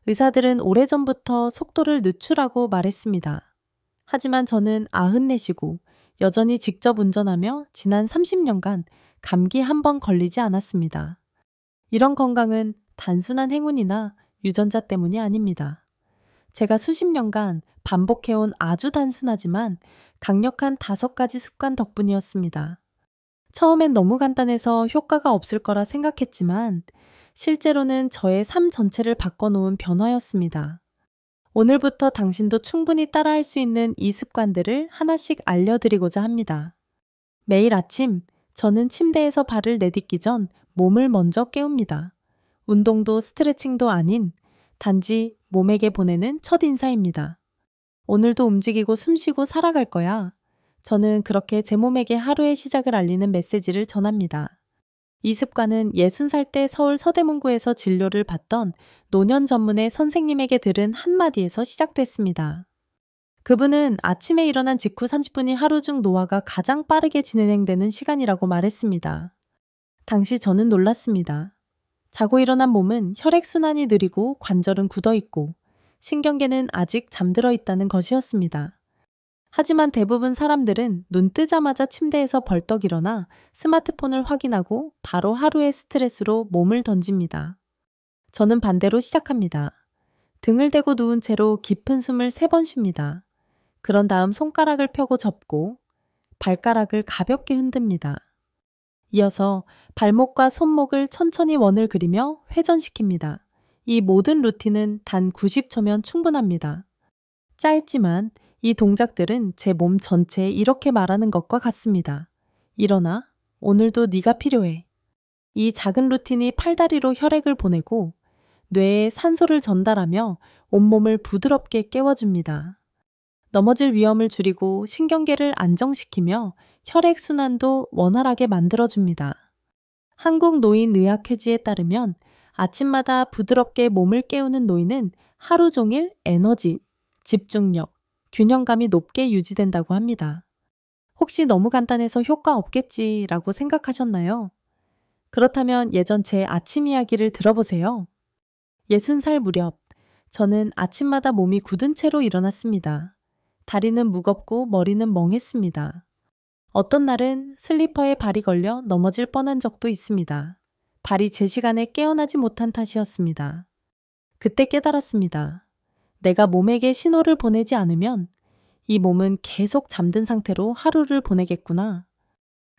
의사들은 오래전부터 속도를 늦추라고 말했습니다. 하지만 저는 94이고 여전히 직접 운전하며 지난 30년간 감기 한 번 걸리지 않았습니다. 이런 건강은 단순한 행운이나 유전자 때문이 아닙니다. 제가 수십 년간 반복해온 아주 단순하지만 강력한 5가지 습관 덕분이었습니다. 처음엔 너무 간단해서 효과가 없을 거라 생각했지만 실제로는 저의 삶 전체를 바꿔놓은 변화였습니다. 오늘부터 당신도 충분히 따라할 수 있는 이 습관들을 하나씩 알려드리고자 합니다. 매일 아침 저는 침대에서 발을 내딛기 전 몸을 먼저 깨웁니다. 운동도 스트레칭도 아닌 단지 몸에게 보내는 첫 인사입니다. 오늘도 움직이고 숨쉬고 살아갈 거야. 저는 그렇게 제 몸에게 하루의 시작을 알리는 메시지를 전합니다. 이 습관은 60살 때 서울 서대문구에서 진료를 받던 노년 전문의 선생님에게 들은 한마디에서 시작됐습니다. 그분은 아침에 일어난 직후 30분이 하루 중 노화가 가장 빠르게 진행되는 시간이라고 말했습니다. 당시 저는 놀랐습니다. 자고 일어난 몸은 혈액순환이 느리고 관절은 굳어있고 신경계는 아직 잠들어 있다는 것이었습니다. 하지만 대부분 사람들은 눈 뜨자마자 침대에서 벌떡 일어나 스마트폰을 확인하고 바로 하루의 스트레스로 몸을 던집니다. 저는 반대로 시작합니다. 등을 대고 누운 채로 깊은 숨을 3번 쉽니다. 그런 다음 손가락을 펴고 접고 발가락을 가볍게 흔듭니다. 이어서 발목과 손목을 천천히 원을 그리며 회전시킵니다. 이 모든 루틴은 단 90초면 충분합니다. 짧지만 이 동작들은 제 몸 전체에 이렇게 말하는 것과 같습니다. 일어나, 오늘도 네가 필요해. 이 작은 루틴이 팔다리로 혈액을 보내고 뇌에 산소를 전달하며 온몸을 부드럽게 깨워줍니다. 넘어질 위험을 줄이고 신경계를 안정시키며 혈액순환도 원활하게 만들어줍니다. 한국노인의학회지에 따르면 아침마다 부드럽게 몸을 깨우는 노인은 하루 종일 에너지, 집중력, 균형감이 높게 유지된다고 합니다. 혹시 너무 간단해서 효과 없겠지라고 생각하셨나요? 그렇다면 예전 제 아침 이야기를 들어보세요. 60살 무렵, 저는 아침마다 몸이 굳은 채로 일어났습니다. 다리는 무겁고 머리는 멍했습니다. 어떤 날은 슬리퍼에 발이 걸려 넘어질 뻔한 적도 있습니다. 발이 제 시간에 깨어나지 못한 탓이었습니다. 그때 깨달았습니다. 내가 몸에게 신호를 보내지 않으면 이 몸은 계속 잠든 상태로 하루를 보내겠구나.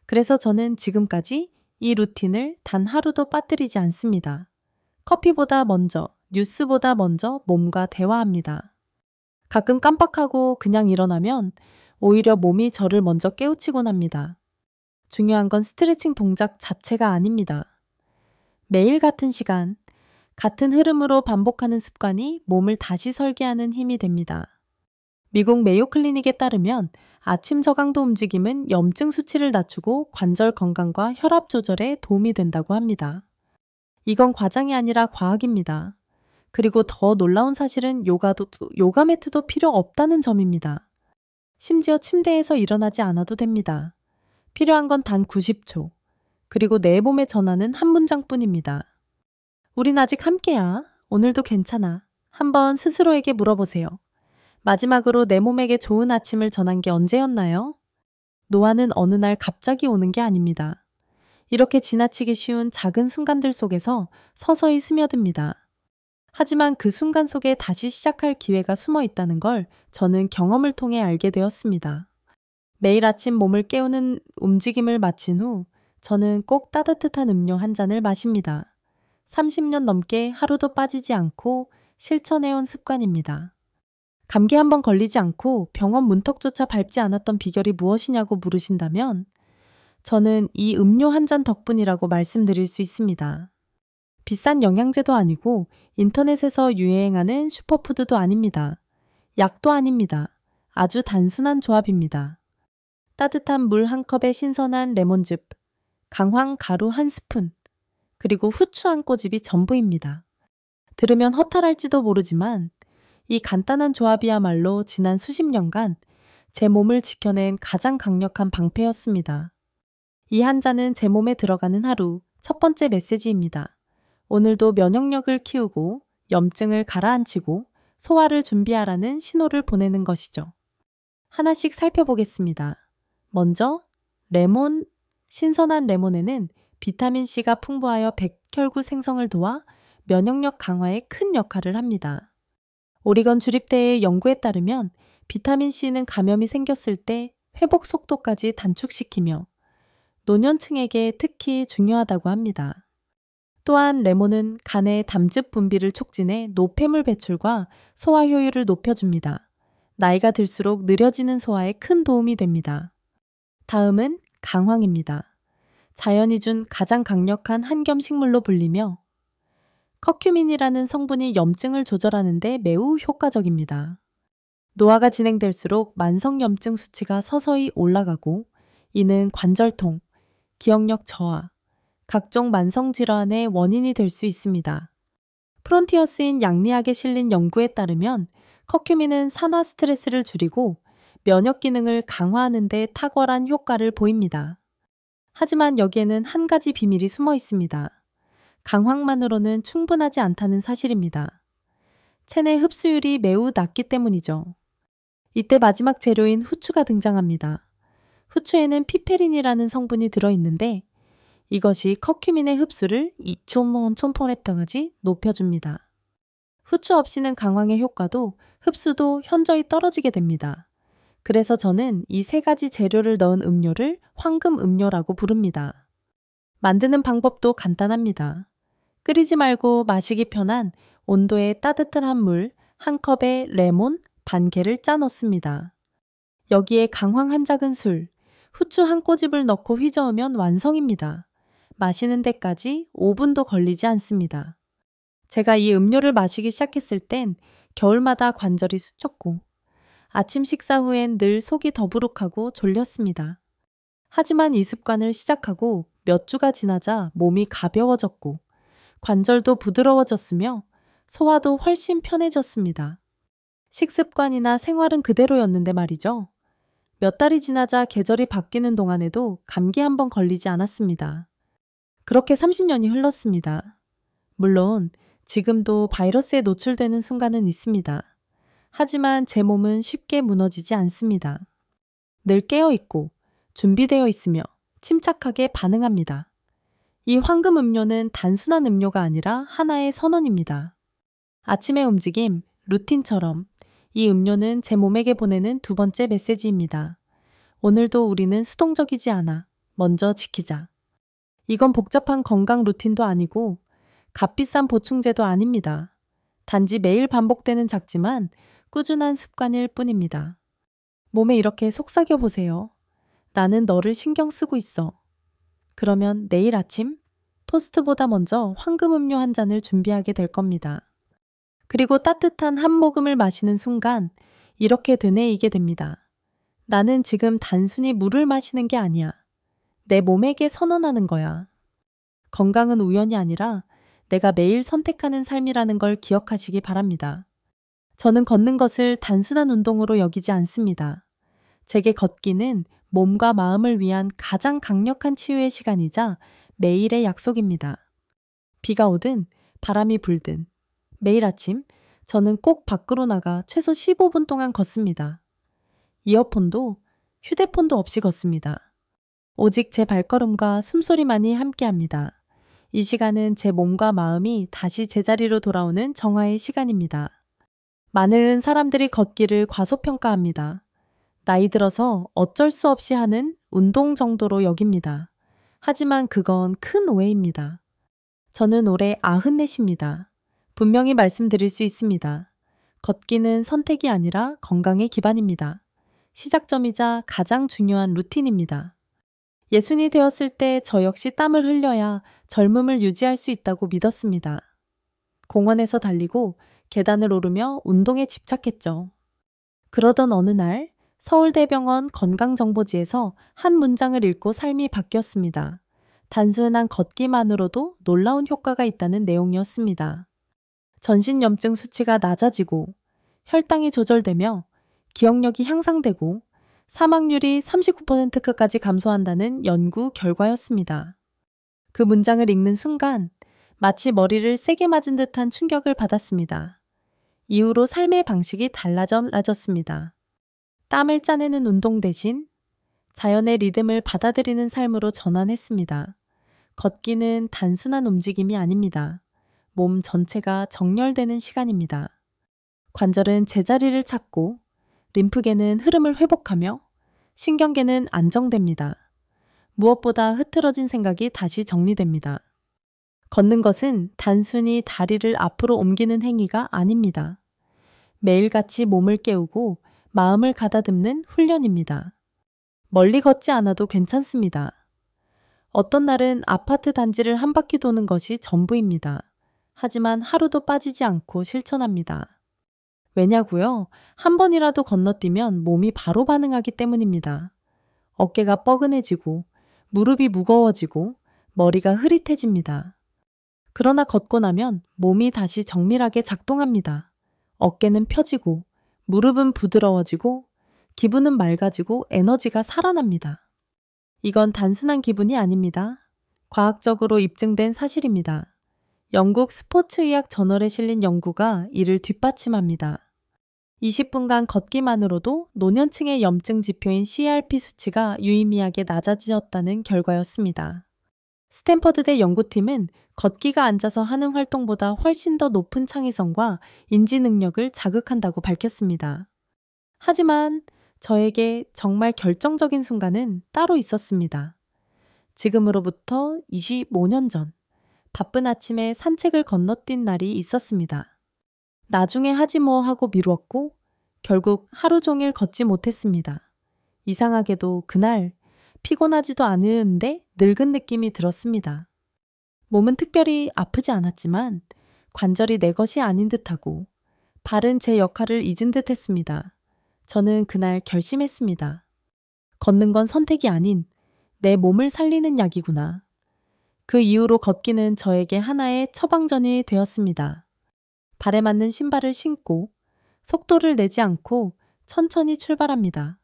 그래서 저는 지금까지 이 루틴을 단 하루도 빠뜨리지 않습니다. 커피보다 먼저, 뉴스보다 먼저 몸과 대화합니다. 가끔 깜빡하고 그냥 일어나면 오히려 몸이 저를 먼저 깨우치곤 합니다. 중요한 건 스트레칭 동작 자체가 아닙니다. 매일 같은 시간, 같은 흐름으로 반복하는 습관이 몸을 다시 설계하는 힘이 됩니다. 미국 메요 클리닉에 따르면 아침 저강도 움직임은 염증 수치를 낮추고 관절 건강과 혈압 조절에 도움이 된다고 합니다. 이건 과장이 아니라 과학입니다. 그리고 더 놀라운 사실은 요가 매트도 필요 없다는 점입니다. 심지어 침대에서 일어나지 않아도 됩니다. 필요한 건 단 90초. 그리고 내 몸의 전화는 한 문장뿐입니다. 우린 아직 함께야. 오늘도 괜찮아. 한번 스스로에게 물어보세요. 마지막으로 내 몸에게 좋은 아침을 전한 게 언제였나요? 노화는 어느 날 갑자기 오는 게 아닙니다. 이렇게 지나치기 쉬운 작은 순간들 속에서 서서히 스며듭니다. 하지만 그 순간 속에 다시 시작할 기회가 숨어 있다는 걸 저는 경험을 통해 알게 되었습니다. 매일 아침 몸을 깨우는 움직임을 마친 후 저는 꼭 따뜻한 음료 한 잔을 마십니다. 30년 넘게 하루도 빠지지 않고 실천해온 습관입니다. 감기 한 번 걸리지 않고 병원 문턱조차 밟지 않았던 비결이 무엇이냐고 물으신다면 저는 이 음료 한 잔 덕분이라고 말씀드릴 수 있습니다. 비싼 영양제도 아니고 인터넷에서 유행하는 슈퍼푸드도 아닙니다. 약도 아닙니다. 아주 단순한 조합입니다. 따뜻한 물 한 컵에 신선한 레몬즙, 강황 가루 한 스푼, 그리고 후추 한 꼬집이 전부입니다. 들으면 허탈할지도 모르지만 이 간단한 조합이야말로 지난 수십 년간 제 몸을 지켜낸 가장 강력한 방패였습니다. 이 한 잔은 제 몸에 들어가는 하루 첫 번째 메시지입니다. 오늘도 면역력을 키우고 염증을 가라앉히고 소화를 준비하라는 신호를 보내는 것이죠. 하나씩 살펴보겠습니다. 먼저 레몬, 신선한 레몬에는 비타민C가 풍부하여 백혈구 생성을 도와 면역력 강화에 큰 역할을 합니다. 오리건 주립대의 연구에 따르면 비타민C는 감염이 생겼을 때 회복 속도까지 단축시키며 노년층에게 특히 중요하다고 합니다. 또한 레몬은 간의 담즙 분비를 촉진해 노폐물 배출과 소화 효율을 높여줍니다. 나이가 들수록 느려지는 소화에 큰 도움이 됩니다. 다음은 강황입니다. 자연이 준 가장 강력한 한겸 식물로 불리며 커큐민이라는 성분이 염증을 조절하는 데 매우 효과적입니다. 노화가 진행될수록 만성염증 수치가 서서히 올라가고 이는 관절통, 기억력 저하, 각종 만성질환의 원인이 될 수 있습니다. 프론티어스인 양리학에 실린 연구에 따르면 커큐민은 산화 스트레스를 줄이고 면역 기능을 강화하는 데 탁월한 효과를 보입니다. 하지만 여기에는 한 가지 비밀이 숨어 있습니다. 강황만으로는 충분하지 않다는 사실입니다. 체내 흡수율이 매우 낮기 때문이죠. 이때 마지막 재료인 후추가 등장합니다. 후추에는 피페린이라는 성분이 들어있는데 이것이 커큐민의 흡수를 2촌포랩터까지 높여줍니다. 후추 없이는 강황의 효과도 흡수도 현저히 떨어지게 됩니다. 그래서 저는 이 세 가지 재료를 넣은 음료를 황금 음료라고 부릅니다. 만드는 방법도 간단합니다. 끓이지 말고 마시기 편한 온도의 따뜻한 물 한 컵에 레몬 반 개를 짜 넣습니다. 여기에 강황 한 작은술, 후추 한 꼬집을 넣고 휘저으면 완성입니다. 마시는 데까지 5분도 걸리지 않습니다. 제가 이 음료를 마시기 시작했을 땐 겨울마다 관절이 수쳤고 아침 식사 후엔 늘 속이 더부룩하고 졸렸습니다. 하지만 이 습관을 시작하고 몇 주가 지나자 몸이 가벼워졌고 관절도 부드러워졌으며 소화도 훨씬 편해졌습니다. 식습관이나 생활은 그대로였는데 말이죠. 몇 달이 지나자 계절이 바뀌는 동안에도 감기 한 번 걸리지 않았습니다. 그렇게 30년이 흘렀습니다. 물론 지금도 바이러스에 노출되는 순간은 있습니다. 하지만 제 몸은 쉽게 무너지지 않습니다. 늘 깨어있고 준비되어 있으며 침착하게 반응합니다. 이 황금 음료는 단순한 음료가 아니라 하나의 선언입니다. 아침의 움직임, 루틴처럼 이 음료는 제 몸에게 보내는 두 번째 메시지입니다. 오늘도 우리는 수동적이지 않아. 먼저 지키자. 이건 복잡한 건강 루틴도 아니고 값비싼 보충제도 아닙니다. 단지 매일 반복되는 작지만 꾸준한 습관일 뿐입니다. 몸에 이렇게 속삭여 보세요. 나는 너를 신경 쓰고 있어. 그러면 내일 아침 토스트보다 먼저 황금 음료 한 잔을 준비하게 될 겁니다. 그리고 따뜻한 한 모금을 마시는 순간 이렇게 되뇌이게 됩니다. 나는 지금 단순히 물을 마시는 게 아니야. 내 몸에게 선언하는 거야. 건강은 우연이 아니라 내가 매일 선택하는 삶이라는 걸 기억하시기 바랍니다. 저는 걷는 것을 단순한 운동으로 여기지 않습니다. 제게 걷기는 몸과 마음을 위한 가장 강력한 치유의 시간이자 매일의 약속입니다. 비가 오든 바람이 불든 매일 아침 저는 꼭 밖으로 나가 최소 15분 동안 걷습니다. 이어폰도 휴대폰도 없이 걷습니다. 오직 제 발걸음과 숨소리만이 함께합니다. 이 시간은 제 몸과 마음이 다시 제자리로 돌아오는 정화의 시간입니다. 많은 사람들이 걷기를 과소평가합니다. 나이 들어서 어쩔 수 없이 하는 운동 정도로 여깁니다. 하지만 그건 큰 오해입니다. 저는 올해 94입니다. 분명히 말씀드릴 수 있습니다. 걷기는 선택이 아니라 건강의 기반입니다. 시작점이자 가장 중요한 루틴입니다. 예순이 되었을 때 저 역시 땀을 흘려야 젊음을 유지할 수 있다고 믿었습니다. 공원에서 달리고 계단을 오르며 운동에 집착했죠. 그러던 어느 날 서울대병원 건강정보지에서 한 문장을 읽고 삶이 바뀌었습니다. 단순한 걷기만으로도 놀라운 효과가 있다는 내용이었습니다. 전신염증 수치가 낮아지고 혈당이 조절되며 기억력이 향상되고 사망률이 39%까지 감소한다는 연구 결과였습니다. 그 문장을 읽는 순간 마치 머리를 세게 맞은 듯한 충격을 받았습니다. 이후로 삶의 방식이 달라졌습니다. 땀을 짜내는 운동 대신 자연의 리듬을 받아들이는 삶으로 전환했습니다. 걷기는 단순한 움직임이 아닙니다. 몸 전체가 정렬되는 시간입니다. 관절은 제자리를 찾고 림프계는 흐름을 회복하며 신경계는 안정됩니다. 무엇보다 흐트러진 생각이 다시 정리됩니다. 걷는 것은 단순히 다리를 앞으로 옮기는 행위가 아닙니다. 매일같이 몸을 깨우고 마음을 가다듬는 훈련입니다. 멀리 걷지 않아도 괜찮습니다. 어떤 날은 아파트 단지를 한 바퀴 도는 것이 전부입니다. 하지만 하루도 빠지지 않고 실천합니다. 왜냐고요? 한 번이라도 건너뛰면 몸이 바로 반응하기 때문입니다. 어깨가 뻐근해지고 무릎이 무거워지고 머리가 흐릿해집니다. 그러나 걷고 나면 몸이 다시 정밀하게 작동합니다. 어깨는 펴지고 무릎은 부드러워지고 기분은 맑아지고 에너지가 살아납니다. 이건 단순한 기분이 아닙니다. 과학적으로 입증된 사실입니다. 영국 스포츠의학 저널에 실린 연구가 이를 뒷받침합니다. 20분간 걷기만으로도 노년층의 염증 지표인 CRP 수치가 유의미하게 낮아지었다는 결과였습니다. 스탠퍼드대 연구팀은 걷기가 앉아서 하는 활동보다 훨씬 더 높은 창의성과 인지 능력을 자극한다고 밝혔습니다. 하지만 저에게 정말 결정적인 순간은 따로 있었습니다. 지금으로부터 25년 전, 바쁜 아침에 산책을 건너뛴 날이 있었습니다. 나중에 하지 뭐 하고 미루었고 결국 하루 종일 걷지 못했습니다. 이상하게도 그날 피곤하지도 않은데 늙은 느낌이 들었습니다. 몸은 특별히 아프지 않았지만 관절이 내 것이 아닌 듯하고 발은 제 역할을 잊은 듯 했습니다. 저는 그날 결심했습니다. 걷는 건 선택이 아닌 내 몸을 살리는 약이구나. 그 이후로 걷기는 저에게 하나의 처방전이 되었습니다. 발에 맞는 신발을 신고 속도를 내지 않고 천천히 출발합니다.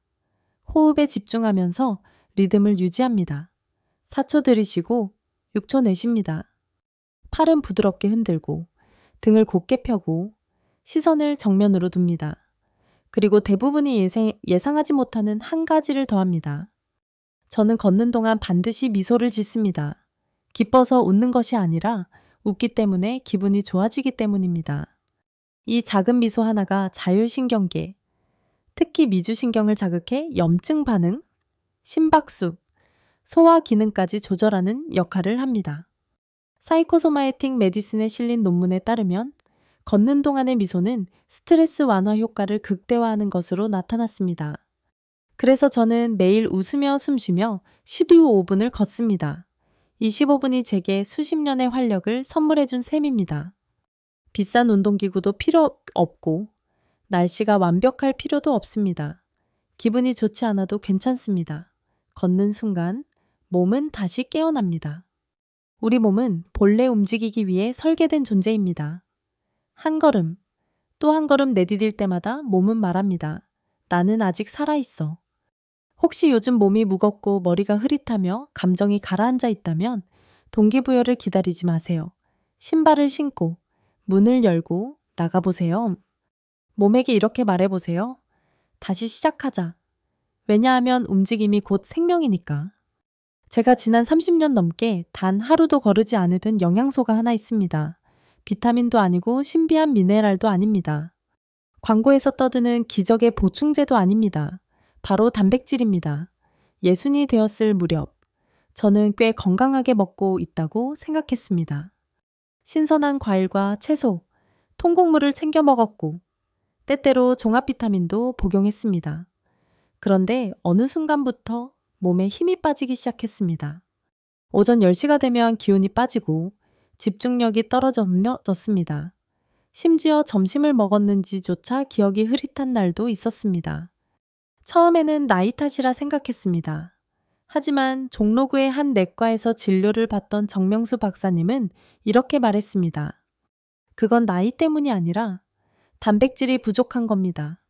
호흡에 집중하면서 리듬을 유지합니다. 4초 들이쉬고 6초 내쉽니다. 팔은 부드럽게 흔들고 등을 곧게 펴고 시선을 정면으로 둡니다. 그리고 대부분이 예상하지 못하는 한 가지를 더합니다. 저는 걷는 동안 반드시 미소를 짓습니다. 기뻐서 웃는 것이 아니라 웃기 때문에 기분이 좋아지기 때문입니다. 이 작은 미소 하나가 자율신경계, 특히 미주신경을 자극해 염증 반응, 심박수, 소화 기능까지 조절하는 역할을 합니다. 사이코소마에틱 메디슨에 실린 논문에 따르면 걷는 동안의 미소는 스트레스 완화 효과를 극대화하는 것으로 나타났습니다. 그래서 저는 매일 웃으며 숨쉬며 15분을 걷습니다. 이 15분이 제게 수십 년의 활력을 선물해준 셈입니다. 비싼 운동기구도 필요 없고 날씨가 완벽할 필요도 없습니다. 기분이 좋지 않아도 괜찮습니다. 걷는 순간 몸은 다시 깨어납니다. 우리 몸은 본래 움직이기 위해 설계된 존재입니다. 한 걸음, 또 한 걸음 내디딜 때마다 몸은 말합니다. 나는 아직 살아있어. 혹시 요즘 몸이 무겁고 머리가 흐릿하며 감정이 가라앉아 있다면 동기부여를 기다리지 마세요. 신발을 신고 문을 열고 나가보세요. 몸에게 이렇게 말해보세요. 다시 시작하자. 왜냐하면 움직임이 곧 생명이니까. 제가 지난 30년 넘게 단 하루도 거르지 않으던 영양소가 하나 있습니다. 비타민도 아니고 신비한 미네랄도 아닙니다. 광고에서 떠드는 기적의 보충제도 아닙니다. 바로 단백질입니다. 예순이 되었을 무렵, 저는 꽤 건강하게 먹고 있다고 생각했습니다. 신선한 과일과 채소, 통곡물을 챙겨 먹었고, 때때로 종합 비타민도 복용했습니다. 그런데 어느 순간부터 몸에 힘이 빠지기 시작했습니다. 오전 10시가 되면 기운이 빠지고 집중력이 떨어졌습니다. 심지어 점심을 먹었는지조차 기억이 흐릿한 날도 있었습니다. 처음에는 나이 탓이라 생각했습니다. 하지만 종로구의 한 내과에서 진료를 받던 정명수 박사님은 이렇게 말했습니다. 그건 나이 때문이 아니라 단백질이 부족한 겁니다.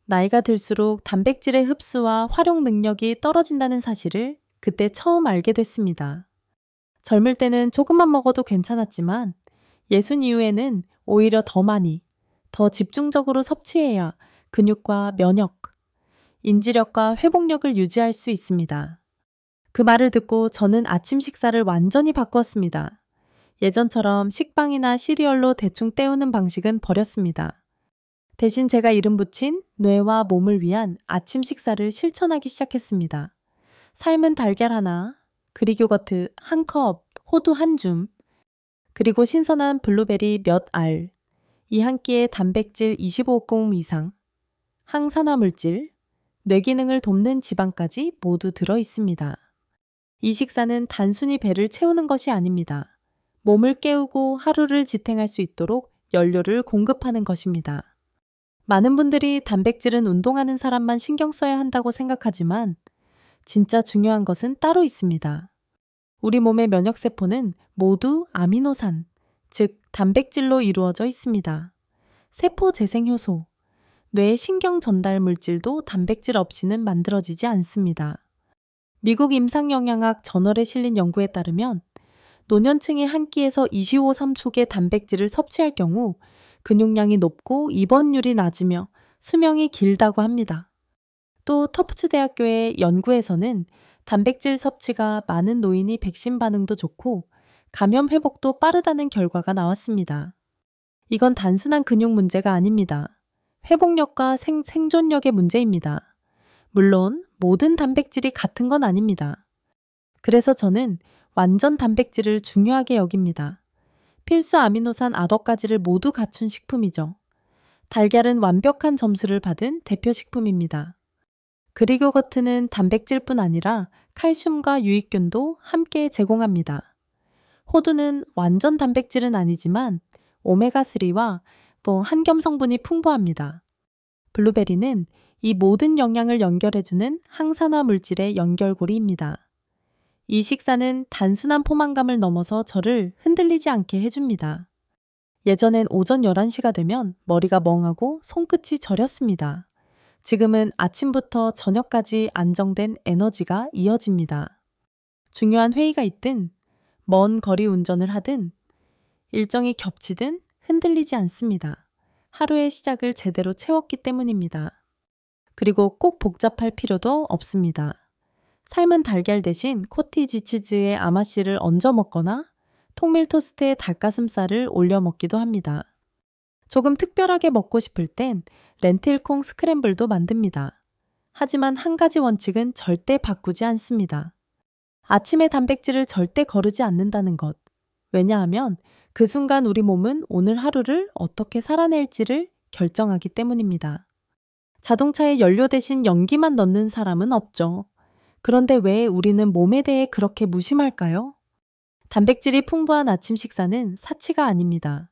나이가 들수록 단백질의 흡수와 활용 능력이 떨어진다는 사실을 그때 처음 알게 됐습니다. 젊을 때는 조금만 먹어도 괜찮았지만 예순 이후에는 오히려 더 많이, 더 집중적으로 섭취해야 근육과 면역, 인지력과 회복력을 유지할 수 있습니다. 그 말을 듣고 저는 아침 식사를 완전히 바꾸었습니다. 예전처럼 식빵이나 시리얼로 대충 때우는 방식은 버렸습니다. 대신 제가 이름 붙인 뇌와 몸을 위한 아침 식사를 실천하기 시작했습니다. 삶은 달걀 하나, 그릭요거트 한 컵, 호두 한 줌, 그리고 신선한 블루베리 몇 알, 이 한 끼에 단백질 25g 이상, 항산화 물질, 뇌 기능을 돕는 지방까지 모두 들어 있습니다. 이 식사는 단순히 배를 채우는 것이 아닙니다. 몸을 깨우고 하루를 지탱할 수 있도록 연료를 공급하는 것입니다. 많은 분들이 단백질은 운동하는 사람만 신경 써야 한다고 생각하지만 진짜 중요한 것은 따로 있습니다. 우리 몸의 면역세포는 모두 아미노산, 즉 단백질로 이루어져 있습니다. 세포 재생효소, 뇌 신경 전달 물질도 단백질 없이는 만들어지지 않습니다. 미국 임상영양학 저널에 실린 연구에 따르면 노년층이 한 끼에서 25~3촉의 단백질을 섭취할 경우 근육량이 높고 입원율이 낮으며 수명이 길다고 합니다. 또 터프츠 대학교의 연구에서는 단백질 섭취가 많은 노인이 백신 반응도 좋고 감염 회복도 빠르다는 결과가 나왔습니다. 이건 단순한 근육 문제가 아닙니다. 회복력과 생존력의 문제입니다. 물론 모든 단백질이 같은 건 아닙니다. 그래서 저는 완전 단백질을 중요하게 여깁니다. 필수 아미노산 9가지를 모두 갖춘 식품이죠. 달걀은 완벽한 점수를 받은 대표 식품입니다. 그릭요거트는 단백질뿐 아니라 칼슘과 유익균도 함께 제공합니다. 호두는 완전 단백질은 아니지만 오메가3와 한겸 성분이 풍부합니다. 블루베리는 이 모든 영양을 연결해주는 항산화 물질의 연결고리입니다. 이 식사는 단순한 포만감을 넘어서 저를 흔들리지 않게 해줍니다. 예전엔 오전 11시가 되면 머리가 멍하고 손끝이 저렸습니다. 지금은 아침부터 저녁까지 안정된 에너지가 이어집니다. 중요한 회의가 있든, 먼 거리 운전을 하든, 일정이 겹치든 흔들리지 않습니다. 하루의 시작을 제대로 채웠기 때문입니다. 그리고 꼭 복잡할 필요도 없습니다. 삶은 달걀 대신 코티지 치즈에 아마씨를 얹어 먹거나 통밀 토스트에 닭가슴살을 올려 먹기도 합니다. 조금 특별하게 먹고 싶을 땐 렌틸콩 스크램블도 만듭니다. 하지만 한 가지 원칙은 절대 바꾸지 않습니다. 아침에 단백질을 절대 거르지 않는다는 것. 왜냐하면 그 순간 우리 몸은 오늘 하루를 어떻게 살아낼지를 결정하기 때문입니다. 자동차에 연료 대신 연기만 넣는 사람은 없죠. 그런데 왜 우리는 몸에 대해 그렇게 무심할까요? 단백질이 풍부한 아침 식사는 사치가 아닙니다.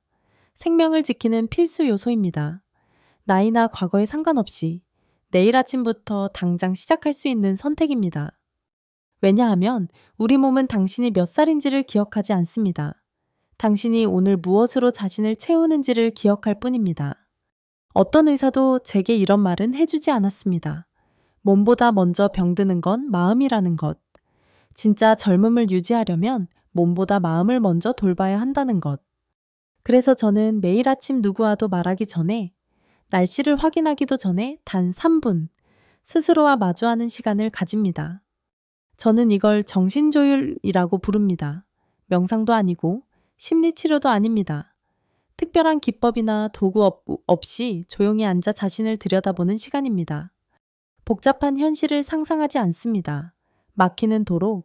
생명을 지키는 필수 요소입니다. 나이나 과거에 상관없이 내일 아침부터 당장 시작할 수 있는 선택입니다. 왜냐하면 우리 몸은 당신이 몇 살인지를 기억하지 않습니다. 당신이 오늘 무엇으로 자신을 채우는지를 기억할 뿐입니다. 어떤 의사도 제게 이런 말은 해주지 않았습니다. 몸보다 먼저 병드는 건 마음이라는 것. 진짜 젊음을 유지하려면 몸보다 마음을 먼저 돌봐야 한다는 것. 그래서 저는 매일 아침 누구와도 말하기 전에, 날씨를 확인하기도 전에 단 3분 스스로와 마주하는 시간을 가집니다. 저는 이걸 정신조율이라고 부릅니다. 명상도 아니고 심리치료도 아닙니다. 특별한 기법이나 도구 없이 조용히 앉아 자신을 들여다보는 시간입니다. 복잡한 현실을 상상하지 않습니다. 막히는 도로,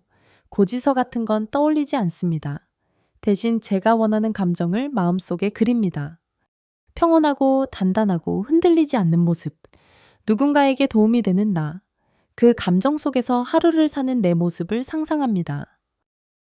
고지서 같은 건 떠올리지 않습니다. 대신 제가 원하는 감정을 마음속에 그립니다. 평온하고 단단하고 흔들리지 않는 모습, 누군가에게 도움이 되는 나, 그 감정 속에서 하루를 사는 내 모습을 상상합니다.